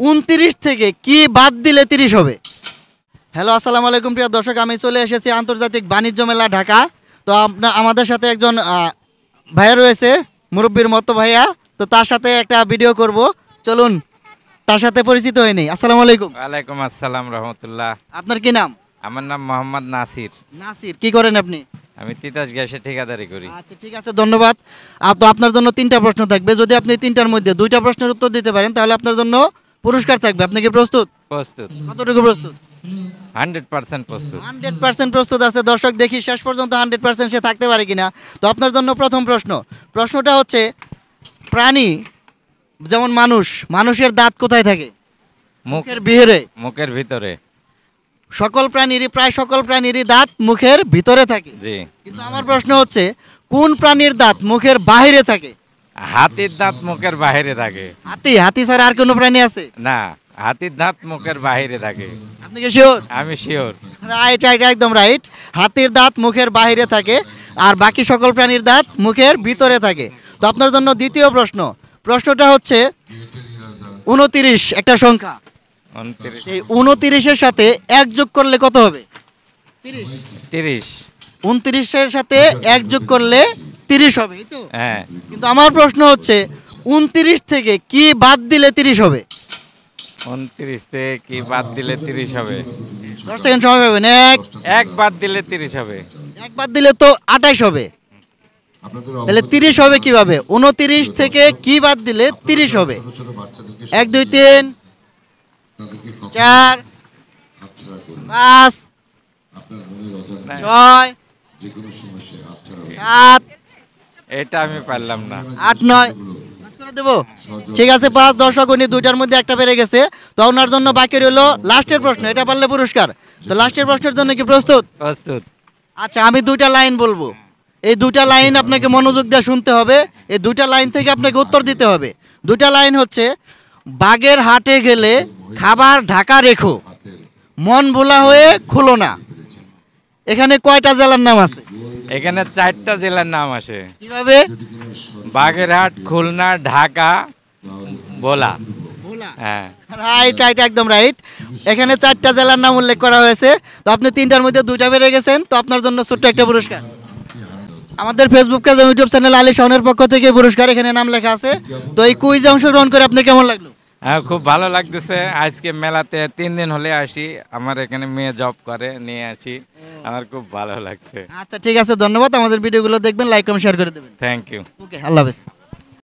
29 থেকে কি বাদ দিলে 30 হবে? হ্যালো, আসসালামু আলাইকুম প্রিয় দর্শক, আমি চলে এসেছি আন্তর্জাতিক বাণিজ্য মেলা ঢাকা। তো আমাদের সাথে একজন ভাইয়া রয়েছে, মুরব্বীর মতো ভাইয়া। তো তার সাথে একটা ভিডিও করব, চলুন তার সাথে পরিচিত হয়ে নেই। আসসালামু আলাইকুম। ওয়ালাইকুম আসসালাম রহমতুল্লাহ। আপনার কি নাম? আমার নাম মোহাম্মদ নাসির। নাসির, কি করেন আপনি? আমি তিতাস গ্যাসে ঠিকাদারি করি। আচ্ছা, ঠিক আছে, ধন্যবাদ। তো আপনার জন্য 3টা প্রশ্ন থাকবে। যদি আপনি 3টার মধ্যে 2টা প্রশ্নের উত্তর দিতে পারেন তাহলে আপনার জন্য পুরস্কার থাকবে। আপনি কি প্রস্তুত? প্রস্তুত, কতটুকু প্রস্তুত? 100% প্রস্তুত। 100% প্রস্তুত আছে। দর্শক, দেখি শেষ পর্যন্ত 100% সে থাকতে পারে কিনা। তো আপনার জন্য প্রথম প্রশ্নটা হচ্ছে, প্রাণী যেমন মানুষের দাঁত কোথায় থাকে? মুখের ভিতরে। মুখের ভিতরে। প্রায় সকল প্রাণীরই দাঁত মুখের ভিতরে থাকে। জি। কিন্তু আমার প্রশ্ন হচ্ছে, কোন প্রাণীর দাঁত মুখের বাইরে থাকে? হাতির দাঁত মুখের বাইরে থাকে। হাতি ছাড়া আর কোনো প্রাণী আছে? না, হাতির দাঁত মুখের বাইরে থাকে। আপনি কি শিওর? আমি শিওর। রাইট, একদম রাইট। হাতির দাঁত মুখের বাইরে থাকে আর বাকি সকল প্রাণীর দাঁত মুখের ভিতরে থাকে। তো আপনার জন্য দ্বিতীয় প্রশ্নটা হচ্ছে, 29 একটা সংখ্যা। 29। এই 29-এর সাথে 1 যোগ করলে কত হবে? 30। 29-এর সাথে 1 যোগ করলে 30 হবে, এই তো? হ্যাঁ। কিন্তু আমার প্রশ্ন হচ্ছে, 29 থেকে কি বাদ দিলে 30 হবে? 29 থেকে কি বাদ দিলে 30 হবে? 10 সেকেন্ড সময় পাবেন। এক বাদ দিলে 30 হবে। 1 বাদ দিলে তো 28 হবে। তাহলে 30 হবে কিভাবে? 29 থেকে কি বাদ দিলে 30 হবে? 1 2 3 4 5 6 7 এটা আমি পারলাম না। 8 9 পাস করে দেবো। ঠিক আছে, 5। দর্শক, উনি 2টার মধ্যে একটা পেরে গেছে। তো ওনার জন্য বাকি রইল লাস্টের প্রশ্ন, এটা পারলে পুরস্কার। তো লাস্টের প্রশ্নের জন্য কি প্রস্তুত? প্রস্তুত। আচ্ছা, আমি 2টা লাইন বলবো। এই 2টা লাইন আপনাকে মনোযোগ দিয়ে শুনতে হবে। এই 2টা লাইন থেকে আপনাকে উত্তর দিতে হবে। 2টা লাইন হচ্ছে, বাগের হাটে গেলে খাবার ঢাকা রেখো, মন ভোলা হয়ে খুলো না। এখানে কয়টা জেলার নাম আছে? এখানে 4টা জেলার নাম আসে। কিভাবে? বাগেরহাট, খুলনা, ঢাকা, ভোলা। হ্যাঁ, রাইট, একদম রাইট। এখানে 4টা জেলার নাম উল্লেখ করা হয়েছে। তো আপনি 3টার মধ্যে 2টা পেরে গেছেন। তো আপনার জন্য ছোট্ট একটা পুরস্কার। আমাদের ফেসবুক পেজ এবং ইউটিউব চ্যানেল আলী শাওনের পক্ষ থেকে পুরস্কার, এখানে নাম লেখা আছে। তো এই কুইজে অংশগ্রহণ করে আপনার কেমন লাগলো? হ্যাঁ, খুব ভালো লাগতেছে। আজকে মেলাতে 3 দিন হলে আসি। আমার এখানে মেয়ে জব করে, নিয়ে আসি। আমার খুব ভালো লাগছে। আচ্ছা, ঠিক আছে, ধন্যবাদ। আমাদের ভিডিওগুলো দেখবেন, লাইক কমেন্ট শেয়ার করে দেবেন। Thank you. ওকে, আল্লাহ হাফেজ।